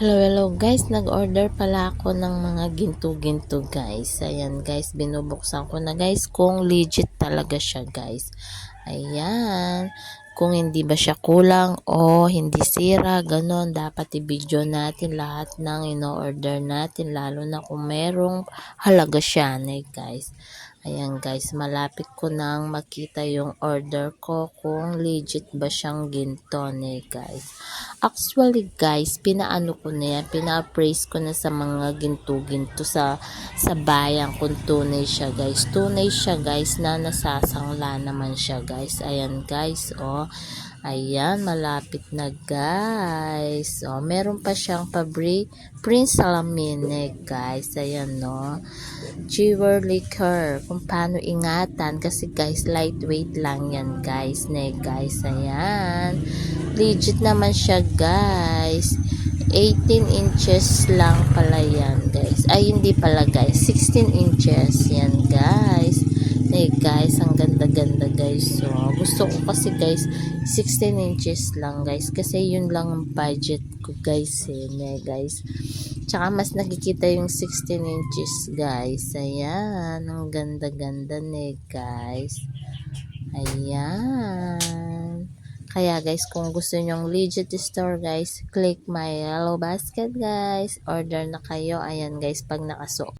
Hello, hello guys. Nag-order pala ako ng mga ginto-ginto guys. Ayan guys, binubuksan ko na guys kung legit talaga siya guys. Ayan. Kung hindi ba siya kulang o hindi sira, ganon. Dapat i-video natin lahat ng ino-order natin, lalo na kung merong halaga siya guys. Ayan guys, malapit ko nang makita yung order ko kung legit ba siyang ginto guys. Actually guys, pinaano ko na yan, pina-appraise ko na sa mga ginto-ginto sa bayan kung tunay siya guys. Tunay siya guys na nasasangla naman siya guys. Ayan guys, oh. Ayan, malapit na guys. Oh, meron pa siyang Prince Salamin guys. Ayan no. Jewelry liquor. Kung paano ingatan kasi guys, lightweight lang yan guys. Guys, ayan. Legit naman siya guys. 18 inches lang pala yan guys. Ay hindi pala guys, 16 inches yan guys. Guys, ang ganda-ganda guys. So, gusto ko kasi guys 16 inches lang guys kasi yun lang ang budget ko guys guys. Tsaka mas nakikita yung 16 inches guys. Ayan, ang ganda-ganda guys. Ayan. Kaya guys, kung gusto nyong legit store guys, click my yellow basket guys. Order na kayo. Ayan guys, pag nakasuot